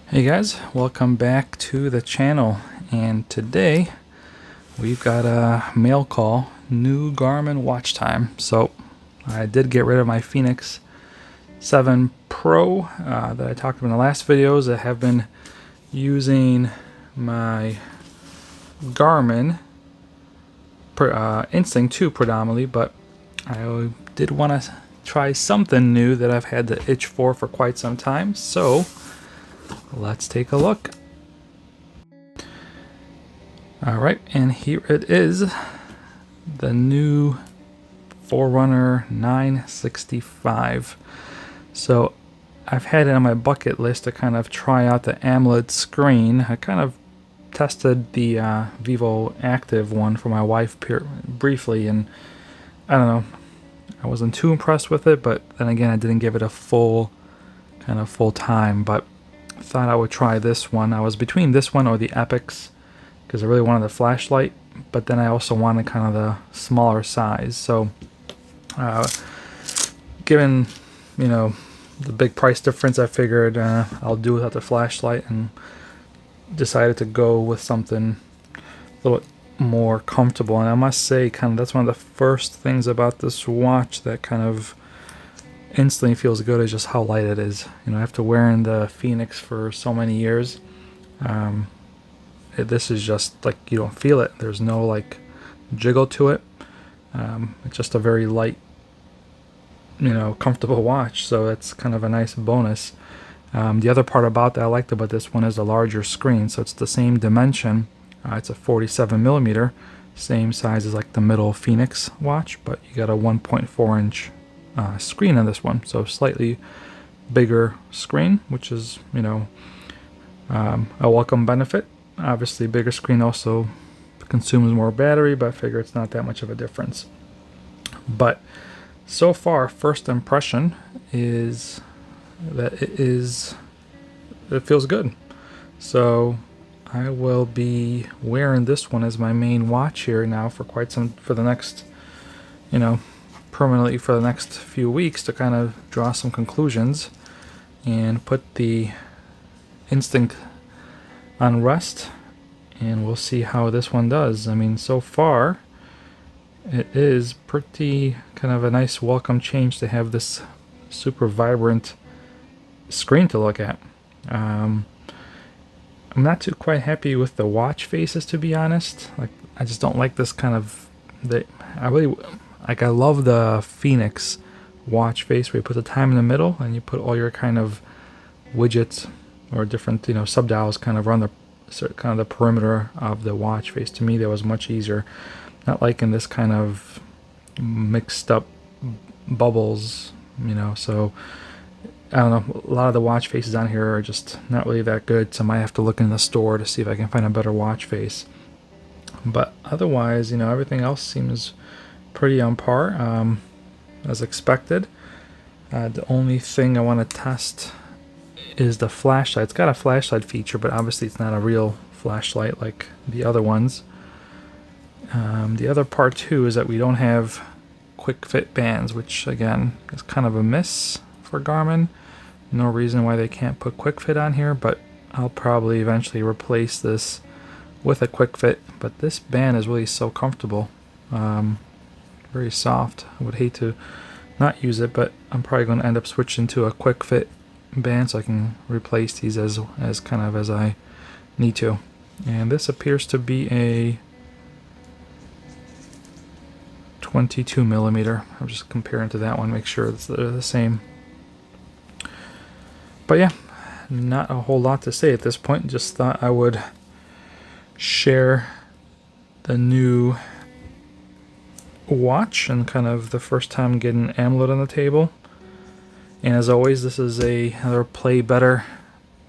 Hey guys, welcome back to the channel, and today we've got a mail call, new Garmin watch time. So I did get rid of my Fenix 7 Pro that I talked about in the last videos. I have been using my Garmin Instinct 2 predominantly, but I did want to try something new that I've had the itch for quite some time. So let's take a look. Alright, and here it is, the new Forerunner 965. So I've had it on my bucket list to kind of try out the AMOLED screen. I kind of tested the Vivo Active one for my wife briefly, and I don't know, I wasn't too impressed with it, but then again I didn't give it a full time. But I thought I would try this one. I was between this one or the Epix because I really wanted the flashlight, but then I also wanted kind of the smaller size. So given, you know, the big price difference, I figured I'll do without the flashlight, and decided to go with something a little bit more comfortable. And I must say, kind of, that's one of the first things about this watch that kind of instantly feels good, is just how light it is. You know, after wearing the Fenix for so many years, this is just like, you don't feel it. There's no like jiggle to it. It's just a very light, you know, comfortable watch. So it's kind of a nice bonus. The other part about that I liked about this one is the larger screen. So it's the same dimension. It's a 47 millimeter, same size as like the middle Fenix watch, but you got a 1.4 inch screen on this one, so slightly bigger screen, which is, you know, a welcome benefit. Obviously bigger screen also consumes more battery, but I figure it's not that much of a difference. But so far, first impression is that it feels good. So I will be wearing this one as my main watch here now for the next, you know, permanently for the next few weeks, to kind of draw some conclusions and put the Instinct on rest, and we'll see how this one does. I mean, so far it is pretty kind of a nice welcome change to have this super vibrant screen to look at. I'm not too quite happy with the watch faces, to be honest. Like, I just don't like this kind of I love the Fenix watch face where you put the time in the middle and you put all your kind of widgets or different, you know, sub-dials kind of around the perimeter of the watch face. To me, that was much easier. Not like in this kind of mixed up bubbles, you know. So I don't know, a lot of the watch faces on here are just not really that good, so I might have to look in the store to see if I can find a better watch face. But otherwise, you know, everything else seems pretty on par, as expected. The only thing I want to test is the flashlight. It's got a flashlight feature, but obviously it's not a real flashlight like the other ones. The other part too is that we don't have quick fit bands, which again is kind of a miss for Garmin. No reason why they can't put quick fit on here, but I'll probably eventually replace this with a quick fit. But this band is really so comfortable. Very soft. I would hate to not use it, but I'm probably going to end up switching to a quick fit band so I can replace these as kind of as I need to. And this appears to be a 22 millimeter. I'm just comparing to that one, make sure they're the same. But yeah, not a whole lot to say at this point. Just thought I would share the new watch and kind of the first time getting AMOLED on the table. And as always, this is another Play Better,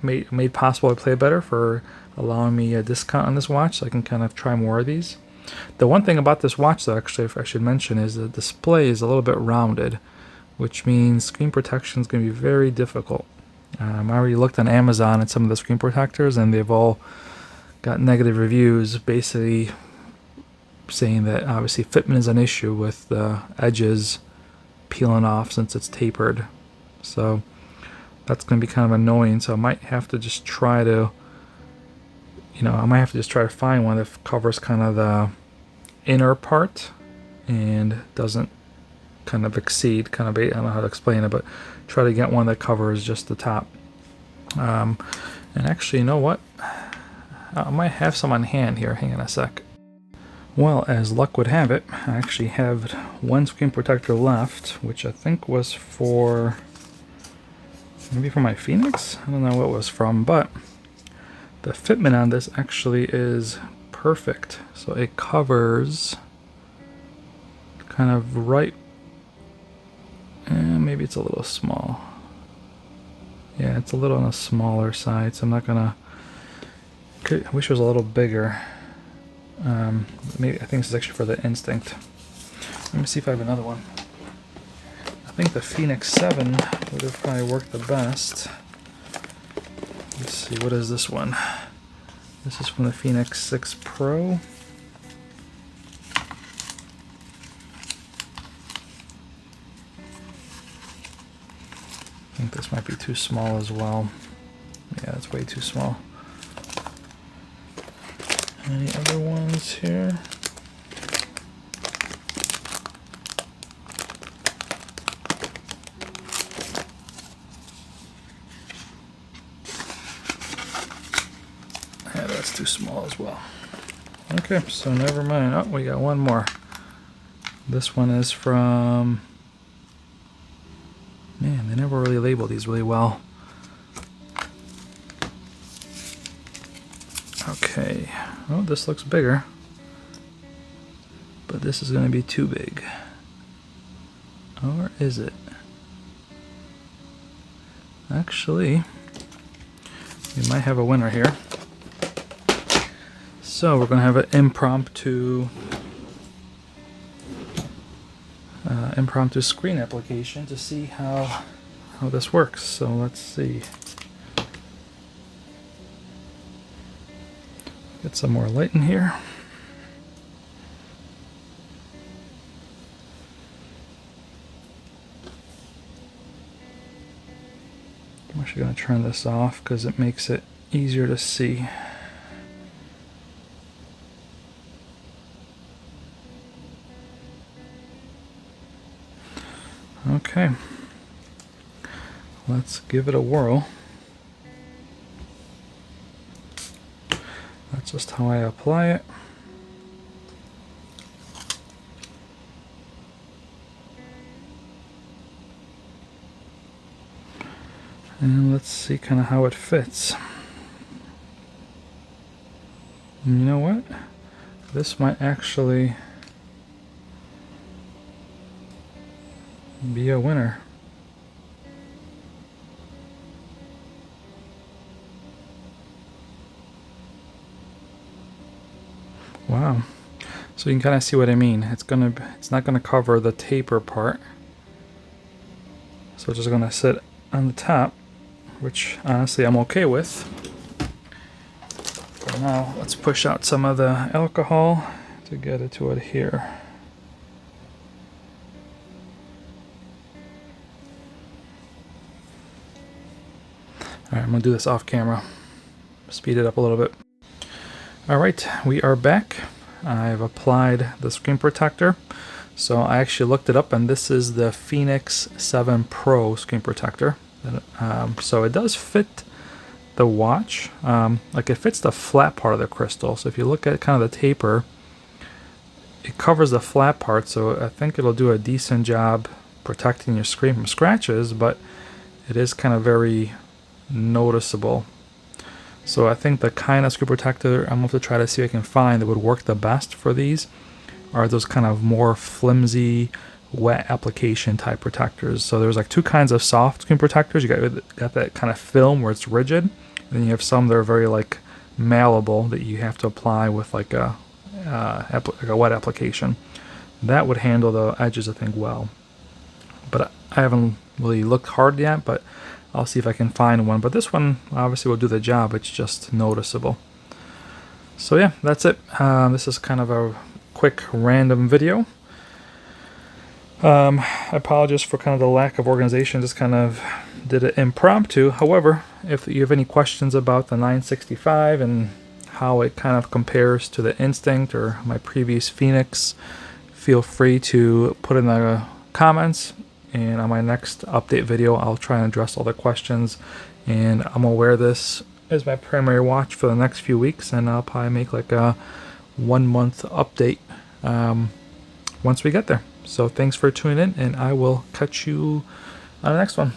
made possible by Play Better, for allowing me a discount on this watch so I can kind of try more of these. The one thing about this watch, though, actually, if I should mention, is the display is a little bit rounded, which means screen protection is going to be very difficult. I already looked on Amazon at some of the screen protectors, and they've all got negative reviews, basically saying that obviously fitment is an issue with the edges peeling off since it's tapered. So that's going to be kind of annoying. So I might have to just try to, I might have to just try to find one that covers kind of the inner part and doesn't kind of exceed, I don't know how to explain it, but try to get one that covers just the top. And actually, you know what? I might have some on hand here. Hang on a sec. Well, as luck would have it, I actually have one screen protector left, which I think was for, maybe for my Fenix? I don't know what it was from, but the fitment on this actually is perfect. So it covers kind of right, maybe it's a little small. Yeah, it's a little on the smaller side, so I'm not gonna, I wish it was a little bigger. Maybe I think this is actually for the Instinct. Let me see if I have another one. I think the Fenix 7 would have probably worked the best. Let's see, what is this one? This is from the Fenix 6 Pro. I think this might be too small as well. Yeah, that's way too small. Any other ones here? Yeah, that's too small as well. Okay, so never mind. Oh, we got one more. This one is from... Man, they never really label these really well. Okay. Oh, this looks bigger. But this is going to be too big. Or is it? Actually, we might have a winner here. So we're going to have an impromptu screen application to see how this works. So let's see. Get some more light in here. I'm actually going to turn this off because it makes it easier to see. Okay, let's give it a whirl. That's just how I apply it. And let's see kind of how it fits. And you know what? This might actually be a winner. Wow. So you can kind of see what I mean. It's not gonna cover the taper part. So it's just gonna sit on the top, which honestly I'm okay with. For now, let's push out some of the alcohol to get it to adhere. Alright, I'm gonna do this off camera. Speed it up a little bit. Alright, we are back. I've applied the screen protector. So I actually looked it up, and this is the Fenix 7 Pro screen protector. So it does fit the watch. Like it fits the flat part of the crystal. So if you look at kind of the taper, it covers the flat part. So I think it'll do a decent job protecting your screen from scratches, but it is kind of very noticeable. So I think the kind of screen protector I'm going to try to see if I can find that would work the best for these are those kind of more flimsy, wet application type protectors. So there's like two kinds of soft screen protectors. You got that kind of film where it's rigid, and then you have some that are very like malleable that you have to apply with like a wet application. That would handle the edges I think well. But I haven't really looked hard yet, but I'll see if I can find one. But this one obviously will do the job. It's just noticeable. So yeah, that's it. This is kind of a quick random video. I apologize for kind of the lack of organization. Just kind of did it impromptu. However, if you have any questions about the 965 and how it kind of compares to the Instinct or my previous Fenix, feel free to put in the comments, and on my next update video I'll try and address all the questions. And I'm gonna wear this as my primary watch for the next few weeks, and I'll probably make like a 1 month update once we get there. So thanks for tuning in, and I will catch you on the next one.